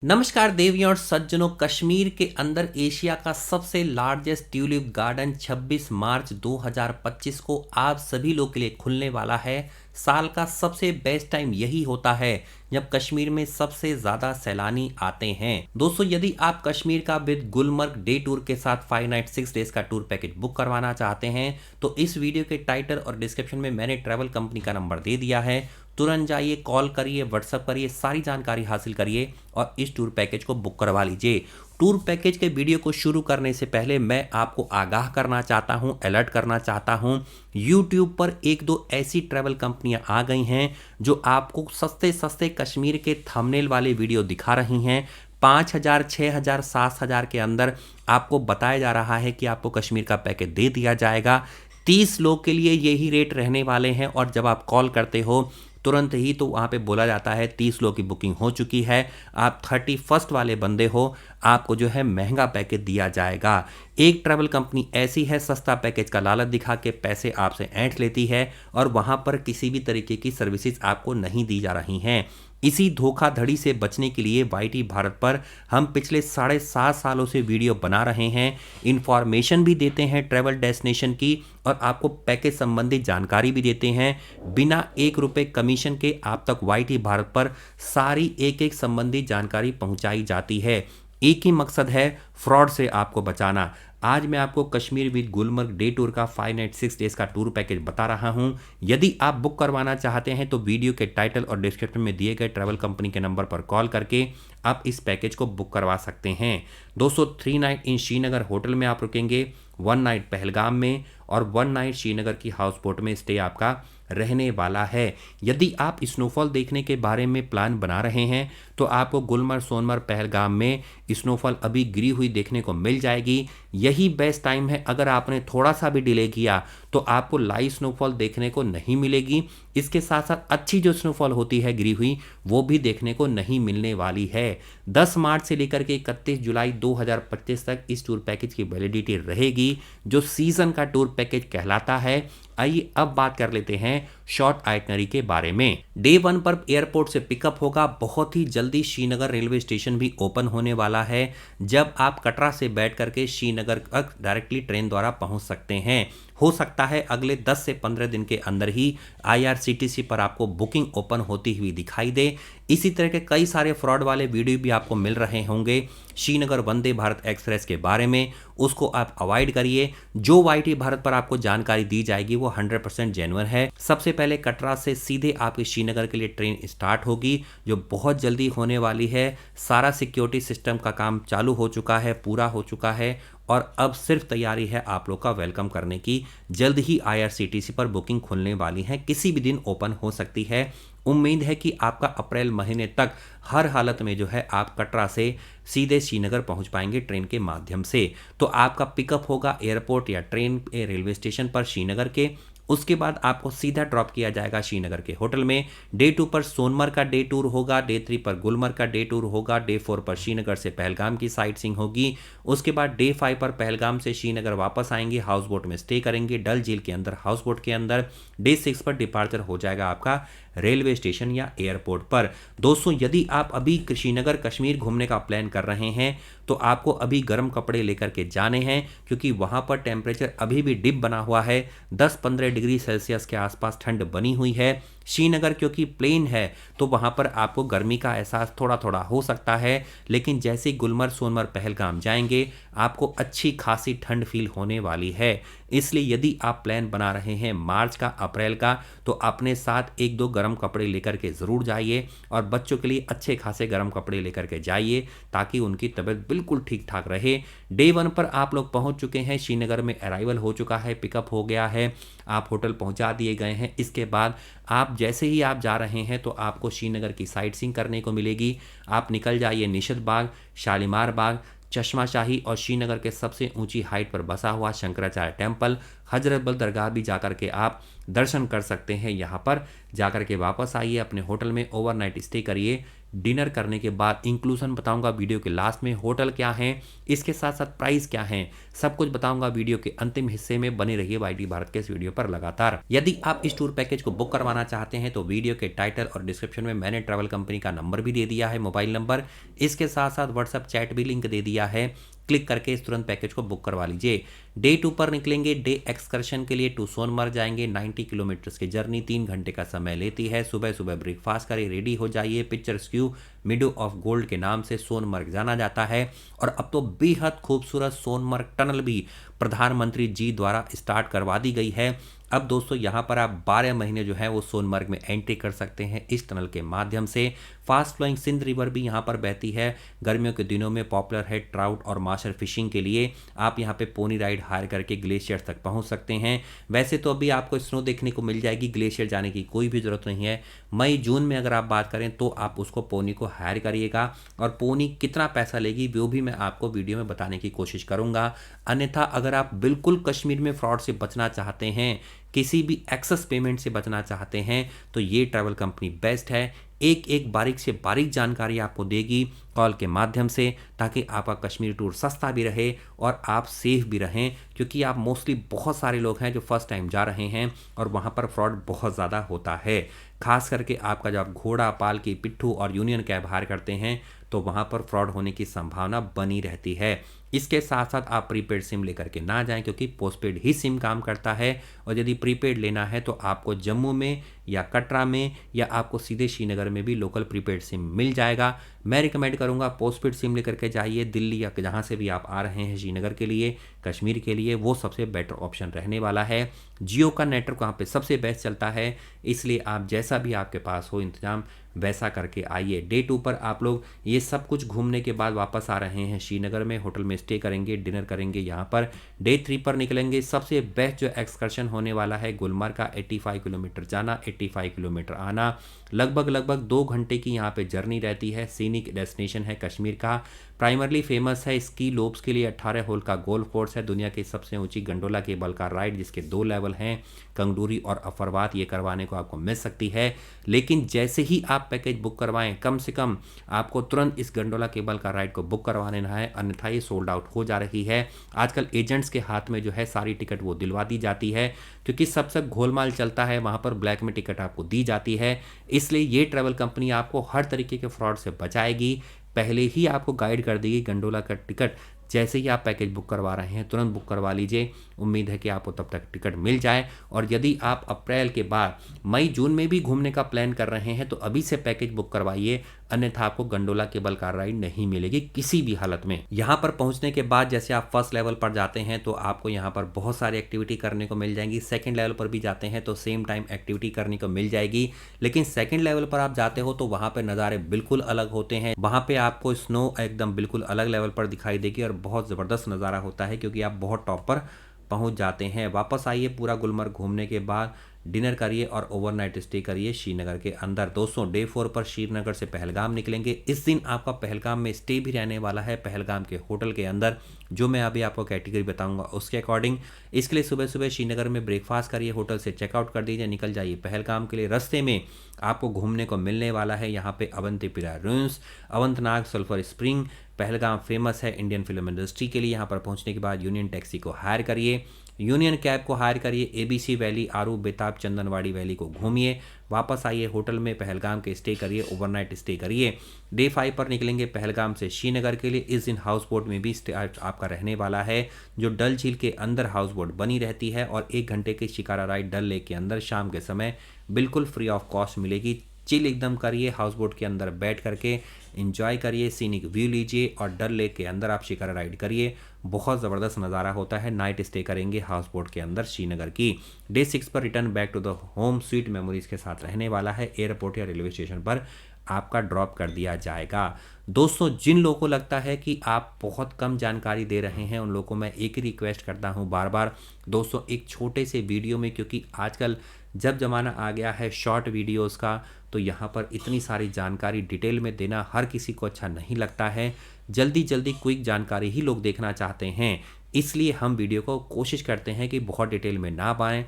नमस्कार देवियों और सज्जनों। कश्मीर के अंदर एशिया का सबसे लार्जेस्ट ट्यूलिप गार्डन 26 मार्च 2025 को आप सभी लोग के लिए खुलने वाला है। साल का सबसे बेस्ट टाइम यही होता है जब कश्मीर में सबसे ज़्यादा सैलानी आते हैं। दोस्तों, यदि आप कश्मीर का विद गुलमर्ग डे टूर के साथ 5 नाइट 6 डेज का टूर पैकेज बुक करवाना चाहते हैं तो इस वीडियो के टाइटल और डिस्क्रिप्शन में मैंने ट्रैवल कंपनी का नंबर दे दिया है। तुरंत जाइए, कॉल करिए, व्हाट्सअप करिए, सारी जानकारी हासिल करिए और इस टूर पैकेज को बुक करवा लीजिए। टूर पैकेज के वीडियो को शुरू करने से पहले मैं आपको आगाह करना चाहता हूं, अलर्ट करना चाहता हूं। YouTube पर एक दो ऐसी ट्रैवल कंपनियां आ गई हैं जो आपको सस्ते सस्ते कश्मीर के थंबनेल वाले वीडियो दिखा रही हैं। 5,000, 6,000, 7,000 के अंदर आपको बताया जा रहा है कि आपको कश्मीर का पैकेज दे दिया जाएगा। 30 लोग के लिए यही रेट रहने वाले हैं और जब आप कॉल करते हो तुरंत ही तो वहाँ पे बोला जाता है 30 लोग की बुकिंग हो चुकी है, आप 31st वाले बंदे हो, आपको जो है महंगा पैकेज दिया जाएगा। एक ट्रैवल कंपनी ऐसी है सस्ता पैकेज का लालच दिखा के पैसे आपसे ऐंठ लेती है और वहाँ पर किसी भी तरीके की सर्विसेज आपको नहीं दी जा रही हैं। इसी धोखाधड़ी से बचने के लिए वाईटी भारत पर हम पिछले 7.5 सालों से वीडियो बना रहे हैं, इंफॉर्मेशन भी देते हैं ट्रैवल डेस्टिनेशन की और आपको पैकेज संबंधी जानकारी भी देते हैं। बिना 1 रुपये कमीशन के आप तक वाईटी भारत पर सारी एक संबंधी जानकारी पहुंचाई जाती है। एक ही मकसद है, फ्रॉड से आपको बचाना। आज मैं आपको Kashmir with Gulmarg day tour का 5 नाइट 6 डेज का टूर पैकेज बता रहा हूं। यदि आप बुक करवाना चाहते हैं तो वीडियो के टाइटल और डिस्क्रिप्शन में दिए गए ट्रैवल कंपनी के नंबर पर कॉल करके आप इस पैकेज को बुक करवा सकते हैं। दोस्तों, 3 नाइट इन श्रीनगर होटल में आप रुकेंगे, 1 नाइट पहलगाम में और 1 नाइट श्रीनगर की हाउस बोट में स्टे आपका रहने वाला है। यदि आप स्नोफॉल देखने के बारे में प्लान बना रहे हैं तो आपको गुलमर्ग, सोनमर्ग, पहलगाम में स्नोफॉल अभी गिरी हुई देखने को मिल जाएगी। यही बेस्ट टाइम है। अगर आपने थोड़ा सा भी डिले किया तो आपको लाइव स्नोफॉल देखने को नहीं मिलेगी। इसके साथ साथ अच्छी जो स्नोफॉल होती है गिरी हुई वो भी देखने को नहीं मिलने वाली है। 10 मार्च से लेकर के 31 जुलाई 2025 तक इस टूर पैकेज की वैलिडिटी रहेगी जो सीजन का टूर पैकेज कहलाता है। आइए अब बात कर लेते हैं शॉर्ट आइटनरी के बारे में। डे 1 पर एयरपोर्ट से पिकअप होगा। बहुत ही जल्दी श्रीनगर रेलवे स्टेशन भी ओपन होने वाला है जब आप कटरा से बैठ करके श्रीनगर तक डायरेक्टली ट्रेन द्वारा पहुंच सकते हैं। हो सकता है अगले 10 से 15 दिन के अंदर ही IRCTC पर आपको बुकिंग ओपन होती हुई दिखाई दे। इसी तरह के कई सारे फ्रॉड वाले वीडियो भी आपको मिल रहे होंगे श्रीनगर वंदे भारत एक्सप्रेस के बारे में, उसको आप अवॉइड करिए। जो वाईटी भारत पर आपको जानकारी दी जाएगी वो 100% जेन्युइन है। सबसे पहले कटरा से सीधे आपकी श्रीनगर के लिए ट्रेन स्टार्ट होगी जो बहुत जल्दी होने वाली है। सारा सिक्योरिटी सिस्टम का काम चालू हो चुका है, पूरा हो चुका है और अब सिर्फ तैयारी है आप लोग का वेलकम करने की। जल्द ही IRCTC पर बुकिंग खुलने वाली है, किसी भी दिन ओपन हो सकती है। उम्मीद है कि आपका अप्रैल महीने तक हर हालत में जो है आप कटरा से सीधे श्रीनगर पहुंच पाएंगे ट्रेन के माध्यम से। तो आपका पिकअप होगा एयरपोर्ट या ट्रेन रेलवे स्टेशन पर श्रीनगर के। उसके बाद आपको सीधा ड्रॉप किया जाएगा श्रीनगर के होटल में। डे 2 पर सोनमर्ग का डे टूर होगा, डे 3 पर गुलमर्ग का डे टूर होगा, डे 4 पर श्रीनगर से पहलगाम की साइट सीइंग होगी। उसके बाद डे 5 पर पहलगाम से श्रीनगर वापस आएंगे, हाउस बोट में स्टे करेंगे डल झील के अंदर हाउस बोट के अंदर। डे 6 पर डिपार्चर हो जाएगा आपका रेलवे स्टेशन या एयरपोर्ट पर। दोस्तों, यदि आप अभी श्रीनगर कश्मीर घूमने का प्लान कर रहे हैं तो आपको अभी गर्म कपड़े लेकर के जाने हैं क्योंकि वहां पर टेम्परेचर अभी भी डिप बना हुआ है। 10-15 डिग्री सेल्सियस के आसपास ठंड बनी हुई है। श्रीनगर क्योंकि प्लेन है तो वहां पर आपको गर्मी का एहसास थोड़ा थोड़ा हो सकता है, लेकिन जैसे गुलमर्ग, सोनमर्ग, पहलगाम जाएंगे आपको अच्छी खासी ठंड फील होने वाली है। इसलिए यदि आप प्लान बना रहे हैं मार्च का, अप्रैल का, तो अपने साथ 1-2 गर्म कपड़े लेकर के ज़रूर जाइए और बच्चों के लिए अच्छे खासे गर्म कपड़े लेकर के जाइए ताकि उनकी तबीयत बिल्कुल ठीक ठाक रहे। डे 1 पर आप लोग पहुंच चुके हैं, श्रीनगर में अराइवल हो चुका है, पिकअप हो गया है, आप होटल पहुंचा दिए गए हैं। इसके बाद आप जैसे ही आप जा रहे हैं तो आपको श्रीनगर की साइट सीइंग करने को मिलेगी। आप निकल जाइए निशत बाग, शालीमार बाग, चश्मा शाही और श्रीनगर के सबसे ऊंची हाइट पर बसा हुआ शंकराचार्य टेम्पल, हजरत बल दरगाह भी जाकर के आप दर्शन कर सकते हैं। यहाँ पर जाकर के वापस आइए, अपने होटल में ओवरनाइट स्टे करिए, डिनर करने के बाद इंक्लूजन बताऊंगा वीडियो के लास्ट में, होटल क्या है, इसके साथ साथ प्राइस क्या है, सब कुछ बताऊंगा वीडियो के अंतिम हिस्से में। बने रहिए वाईटी भारत के इस वीडियो पर लगातार। यदि आप इस टूर पैकेज को बुक करवाना चाहते हैं तो वीडियो के टाइटल और डिस्क्रिप्शन में मैंने ट्रैवल कंपनी का नंबर भी दे दिया है, मोबाइल नंबर, इसके साथ साथ व्हाट्सएप चैट भी लिंक दे दिया है। क्लिक करके इस तुरंत पैकेज को बुक करवा लीजिए। डे 2 पर निकलेंगे, डे एक्सकर्शन के लिए टू सोनमर्ग जाएंगे। 90 किलोमीटर की जर्नी 3 घंटे का समय लेती है। सुबह सुबह ब्रेकफास्ट करें, रेडी हो जाइए। पिक्चर्स क्यू मिडो ऑफ गोल्ड के नाम से सोनमर्ग जाना जाता है। और अब तो बेहद खूबसूरत सोनमर्ग टनल भी प्रधानमंत्री जी द्वारा स्टार्ट करवा दी गई है। अब दोस्तों यहाँ पर आप 12 महीने जो है वो सोनमर्ग में एंट्री कर सकते हैं इस टनल के माध्यम से। फास्ट फ्लोइंग सिंध रिवर भी यहाँ पर बहती है। गर्मियों के दिनों में पॉपुलर है ट्राउट और माशर फिशिंग के लिए। आप यहाँ पे पोनी राइड हायर करके ग्लेशियर तक पहुँच सकते हैं। वैसे तो अभी आपको स्नो देखने को मिल जाएगी, ग्लेशियर जाने की कोई भी ज़रूरत नहीं है। मई जून में अगर आप बात करें तो आप उसको पोनी को हायर करिएगा, और पोनी कितना पैसा लेगी वो भी मैं आपको वीडियो में बताने की कोशिश करूँगा। अन्यथा अगर आप बिल्कुल कश्मीर में फ्रॉड से बचना चाहते हैं, किसी भी एक्सेस पेमेंट से बचना चाहते हैं, तो ये ट्रैवल कंपनी बेस्ट है। एक एक बारीक से बारीक जानकारी आपको देगी कॉल के माध्यम से, ताकि आपका कश्मीर टूर सस्ता भी रहे और आप सेफ भी रहें। क्योंकि आप मोस्टली बहुत सारे लोग हैं जो फर्स्ट टाइम जा रहे हैं और वहाँ पर फ्रॉड बहुत ज़्यादा होता है। खास करके आपका जब घोड़ा, पालकी, पिट्ठू और यूनियन कैब हायर करते हैं तो वहाँ पर फ्रॉड होने की संभावना बनी रहती है। इसके साथ साथ आप प्रीपेड सिम लेकर के ना जाएं, क्योंकि पोस्टपेड ही सिम काम करता है। और यदि प्रीपेड लेना है तो आपको जम्मू में या कटरा में या आपको सीधे श्रीनगर में भी लोकल प्रीपेड सिम मिल जाएगा। मैं रिकमेंड करूंगा पोस्टपेड सिम लेकर के जाइए। दिल्ली या जहां से भी आप आ रहे हैं श्रीनगर के लिए, कश्मीर के लिए, वो सबसे बेटर ऑप्शन रहने वाला है। जियो का नेटवर्क वहाँ पे सबसे बेस्ट चलता है, इसलिए आप जैसा भी आपके पास हो इंतजाम वैसा करके आइए। डे 2 पर आप लोग ये सब कुछ घूमने के बाद वापस आ रहे हैं श्रीनगर में, होटल में स्टे करेंगे, डिनर करेंगे यहाँ पर। डे 3 पर निकलेंगे। सबसे बेस्ट जो एक्सकर्शन होने वाला है गुलमर्ग का, 85 किलोमीटर जाना, 85 किलोमीटर आना, लगभग 2 घंटे की यहाँ पे जर्नी रहती है। सीनिक डेस्टिनेशन है कश्मीर का। प्राइमरली फेमस है स्की लोब्स के लिए। 18 होल का गोल्फ कोर्स है। दुनिया की सबसे ऊंची गंडोला केबल का राइड, जिसके 2 लेवल हैं, कंगडूरी और अफरवात, ये करवाने को आपको मिल सकती है। लेकिन जैसे ही आप पैकेज बुक करवाएं, कम से कम आपको तुरंत इस गंडोला केबल का राइड को बुक करवा लेना है, अन्यथा ये सोल्ड आउट हो जा रही है। आजकल एजेंट्स के हाथ में जो है सारी टिकट वो दिलवा दी जाती है, क्योंकि सबसे घोलमाल चलता है वहाँ पर, ब्लैक में टिकट आपको दी जाती है। इसलिए ये ट्रैवल कंपनी आपको हर तरीके के फ्रॉड से बचाएगी। पहले ही आपको गाइड कर देगी गंडोला का टिकट। जैसे ही आप पैकेज बुक करवा रहे हैं तुरंत बुक करवा लीजिए। उम्मीद है कि आपको तब तक टिकट मिल जाए। और यदि आप अप्रैल के बाद मई जून में भी घूमने का प्लान कर रहे हैं तो अभी से पैकेज बुक करवाइए, अन्यथा आपको गंडोला केबल कार राइड नहीं मिलेगी किसी भी हालत में। यहाँ पर पहुँचने के बाद जैसे आप फर्स्ट लेवल पर जाते हैं तो आपको यहाँ पर बहुत सारी एक्टिविटी करने को मिल जाएंगी। सेकंड लेवल पर भी जाते हैं तो सेम टाइम एक्टिविटी करने को मिल जाएगी। लेकिन सेकंड लेवल पर आप जाते हो तो वहाँ पर नज़ारे बिल्कुल अलग होते हैं। वहाँ पर आपको स्नो एकदम बिल्कुल अलग लेवल पर दिखाई देगी और बहुत ज़बरदस्त नज़ारा होता है, क्योंकि आप बहुत टॉप पर पहुंच जाते हैं। वापस आइए पूरा गुलमर्ग घूमने के बाद, डिनर करिए और ओवरनाइट स्टे करिए श्रीनगर के अंदर। दोस्तों डे 4 पर श्रीनगर से पहलगाम निकलेंगे। इस दिन आपका पहलगाम में स्टे भी रहने वाला है, पहलगाम के होटल के अंदर, जो मैं अभी आपको कैटेगरी बताऊंगा उसके अकॉर्डिंग। इसके लिए सुबह सुबह श्रीनगर में ब्रेकफास्ट करिए, होटल से चेकआउट कर दीजिए, निकल जाइए पहलगाम के लिए। रास्ते में आपको घूमने को मिलने वाला है यहाँ पे Avantipora ruins, Anantnag sulphur spring. Pahalgam famous है इंडियन फिल्म इंडस्ट्री के लिए। यहाँ पर पहुँचने के बाद यूनियन टैक्सी को हायर करिए, यूनियन कैब को हायर करिए, ABC valley, Aru, Betaab, Chandanwari valley को घूमिए। वापस आइए होटल में पहलगाम के स्टे करिए, ओवरनाइट स्टे करिए। डे 5 पर निकलेंगे पहलगाम से श्रीनगर के लिए। इस दिन हाउस बोट में भी स्टे आपका रहने वाला है, जो डल झील के अंदर हाउस बोट बनी रहती है। और 1 घंटे की शिकारा राइड डल लेक के अंदर शाम के समय बिल्कुल फ्री ऑफ कॉस्ट मिलेगी। चिल एकदम करिए, हाउस बोट के अंदर बैठ करके एंजॉय करिए, सीनिक व्यू लीजिए और डल लेक के अंदर आप शिकारा राइड करिए। बहुत ज़बरदस्त नज़ारा होता है। नाइट स्टे करेंगे हाउस बोट के अंदर श्रीनगर की। डे 6 पर return back to the home, sweet memories के साथ रहने वाला है। एयरपोर्ट या रेलवे स्टेशन पर आपका ड्रॉप कर दिया जाएगा। दोस्तों जिन लोगों को लगता है कि आप बहुत कम जानकारी दे रहे हैं, उन लोगों को मैं एक ही रिक्वेस्ट करता हूं बार बार, दोस्तों एक छोटे से वीडियो में, क्योंकि आजकल जब ज़माना आ गया है शॉर्ट वीडियोस का, तो यहाँ पर इतनी सारी जानकारी डिटेल में देना हर किसी को अच्छा नहीं लगता है। जल्दी जल्दी क्विक जानकारी ही लोग देखना चाहते हैं, इसलिए हम वीडियो को कोशिश करते हैं कि बहुत डिटेल में ना पाएँ।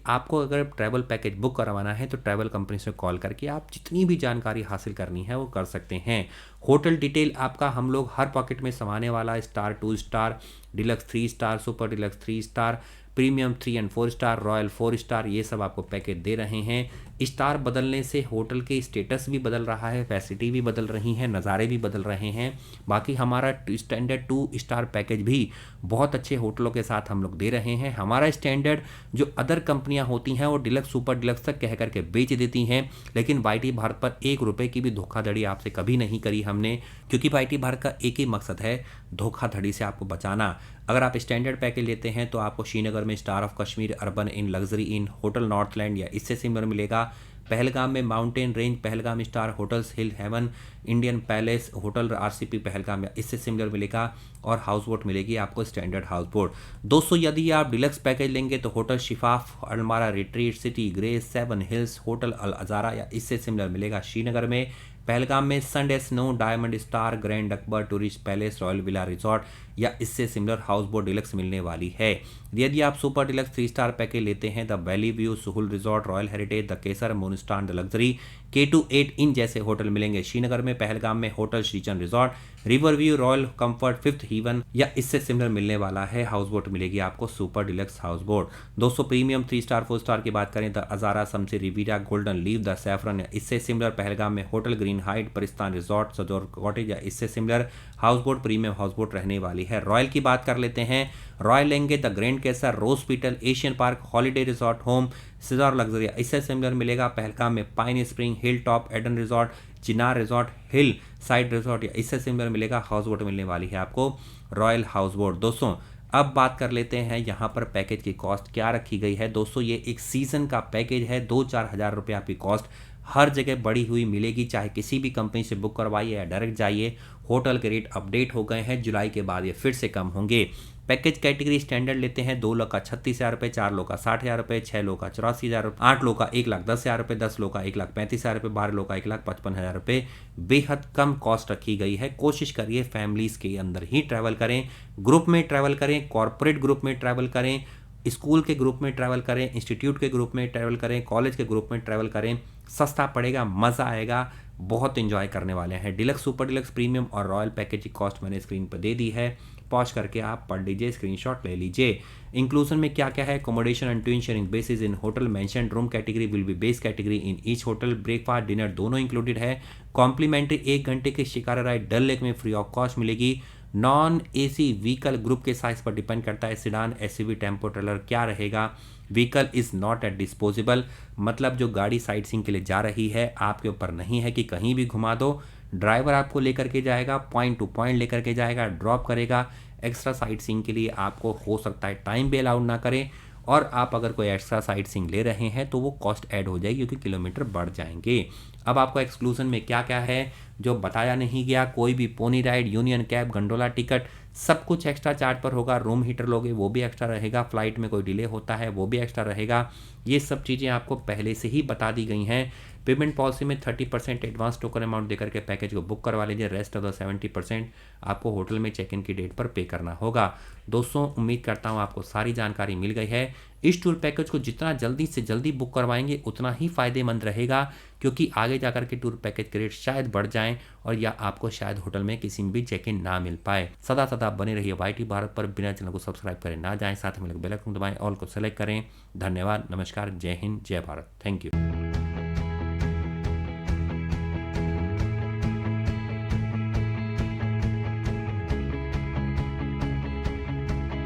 आपको अगर ट्रैवल पैकेज बुक करवाना है तो ट्रैवल कंपनी से कॉल करके आप जितनी भी जानकारी हासिल करनी है वो कर सकते हैं। होटल डिटेल आपका हम लोग हर पॉकेट में समाने वाला star 2 star, deluxe 3 star, super deluxe 3 star, premium 3 and 4 star, royal 4 star, ये सब आपको पैकेज दे रहे हैं। स्टार बदलने से होटल के स्टेटस भी बदल रहा है, फैसिलिटी भी बदल रही हैं, नज़ारे भी बदल रहे हैं। बाकी हमारा स्टैंडर्ड 2 स्टार पैकेज भी बहुत अच्छे होटलों के साथ हम लोग दे रहे हैं। हमारा स्टैंडर्ड जो अदर कंपनियां होती हैं वो डिलक्स सुपर डिलक्स तक कह करके बेच देती हैं, लेकिन वाईटी भारत पर 1 रुपये की भी धोखाधड़ी आपसे कभी नहीं करी हमने, क्योंकि वाईटी भारत का एक ही मकसद है, धोखाधड़ी से आपको बचाना। अगर आप स्टैंडर्ड पैकेज लेते हैं तो आपको श्रीनगर में star of Kashmir, urban inn, luxury inn, hotel Northland या इससे सिमिलर मिलेगा। पहलगाम में mountain range, Pahalgam star hotels, hill haven, Indian palace, hotel RCP Pahalgam या इससे सिमिलर मिलेगा। और हाउस बोट मिलेगी आपको स्टैंडर्ड हाउस बोट। दोस्तों यदि आप डिलक्स पैकेज लेंगे तो hotel Shifaf, Almara retreat, city grace, 7 hills, hotel Al Ajara या इससे सिमिलर मिलेगा श्रीनगर में। पहलगाम में Sunday snow, diamond star, grand Akbar, tourist palace, royal villa resort या इससे सिमिलर हाउस बोट डिलक्स मिलने वाली है। यदि आप सुपर डिलक्स 3 स्टार पैकेज लेते हैं, the valley view, Suhul resort, royal heritage, the Kesar, moonstar, the luxury, K2 8 inn जैसे होटल मिलेंगे श्रीनगर में। पहलगाम में hotel Shrichand resort, river view, royal comfort, 5th haven या इससे सिमिलर मिलने वाला है। हाउस बोट मिलेगी आपको सुपर डिलक्स हाउस बोट। दोस्तों प्रीमियम 3 स्टार 4 स्टार की बात करें, the Ajara, Samsi riviera, golden leave, the saffron या इससे सिमिलर। पहलगाम में hotel green height, Paristan resort, Sajor cottage या इससे similar house boat, premium house boat रहने वाली है। रॉयल की बात कर लेते हैं, रॉयल लेंगे the grand Kesar, rose petal, Asian park, holiday resort home, सिजार लग्जरी इससे सिमिलर मिलेगा। पहलगाम में pine spring, hill top, Eden resort, Chinar resort, hill side resort या इससे सिमिलर मिलेगा। हाउस बोट मिलने वाली है आपको रॉयल हाउस बोट। दोस्तों अब बात कर लेते हैं यहाँ पर पैकेज की कॉस्ट क्या रखी गई है। दोस्तों ये एक सीजन का पैकेज है, 2-4 हज़ार रुपये आपकी कॉस्ट हर जगह बढ़ी हुई मिलेगी, चाहे किसी भी कंपनी से बुक करवाइए या डायरेक्ट जाइए। होटल के रेट अपडेट हो गए हैं, जुलाई के बाद ये फिर से कम होंगे। पैकेज कैटेगरी स्टैंडर्ड लेते हैं, 2 लोग का 36,000 रुपये, 4 लोग का 60,000 रुपये, 6 लोग का 84,000 रुपये, 8 लोग का 1,10,000 रुपये, 10 लोग का 1,35,000 रुपये, 12 लोग का 1,55,000 रुपये। बेहद कम कॉस्ट रखी गई है। कोशिश करिए फैमिलीज के अंदर ही ट्रैवल करें, ग्रुप में ट्रैवल करें, कॉर्पोरेट ग्रुप में ट्रैवल करें, स्कूल के ग्रुप में ट्रैवल करें, इंस्टीट्यूट के ग्रुप में ट्रैवल करें, कॉलेज के ग्रुप में ट्रैवल करें। सस्ता पड़ेगा, मज़ा आएगा, बहुत एंजॉय करने वाले हैं। डिलक्स, सुपर डिलक्स, प्रीमियम और रॉयल पैकेज की कॉस्ट मैंने स्क्रीन पर दे दी है, पॉज करके आप पढ़ लीजिए, स्क्रीनशॉट ले लीजिए। इंक्लूजन में क्या क्या है, accommodation and twin sharing basis in hotel, mentioned room category will be base category in each hotel, breakfast dinner दोनों इंक्लूडेड है। कॉम्प्लीमेंट्री 1 घंटे की शिकारा राइड डल लेक में फ्री ऑफ कॉस्ट मिलेगी। नॉन एसी व्हीकल ग्रुप के साइज पर depend करता है, सिडान, एसयूवी, टेम्पो ट्रेलर क्या रहेगा। Vehicle is not at disposable, मतलब जो गाड़ी साइट सीइंग के लिए जा रही है आपके ऊपर नहीं है कि कहीं भी घुमा दो। ड्राइवर आपको लेकर के जाएगा, पॉइंट टू पॉइंट लेकर के जाएगा, ड्रॉप करेगा। एक्स्ट्रा साइट सीइंग के लिए आपको हो सकता है टाइम भी अलाउड ना करें, और आप अगर कोई एक्स्ट्रा साइट सीइंग ले रहे हैं तो वो कॉस्ट ऐड हो जाएगी क्योंकि किलोमीटर बढ़ जाएंगे। अब आपको एक्सक्लूजन में क्या क्या है जो बताया नहीं गया, कोई भी pony ride, union cab, gondola ticket सब कुछ एक्स्ट्रा चार्ज पर होगा। रूम हीटर लोगे वो भी एक्स्ट्रा रहेगा, फ्लाइट में कोई डिले होता है वो भी एक्स्ट्रा रहेगा। ये सब चीज़ें आपको पहले से ही बता दी गई हैं। पेमेंट पॉलिसी में 30% एडवांस टोकन अमाउंट देकर के पैकेज को बुक करवा लीजिए, रेस्ट ऑफ द 70% आपको होटल में चेक इन की डेट पर पे करना होगा। दोस्तों उम्मीद करता हूँ आपको सारी जानकारी मिल गई है। इस टूर पैकेज को जितना जल्दी से जल्दी बुक करवाएंगे उतना ही फ़ायदेमंद रहेगा, क्योंकि आगे जाकर के टूर पैकेज के रेट शायद बढ़ जाएं और या आपको शायद होटल में किसी में भी चेक इन ना मिल पाए। सदा सदा बने रहिए वाईटी भारत पर, बिना चैनल को सब्सक्राइब करें ना जाएं, साथ में बेल आइकन दबाएं, ऑल को सेलेक्ट करें। धन्यवाद, नमस्कार, जय हिंद, जय भारत, थैंक यू।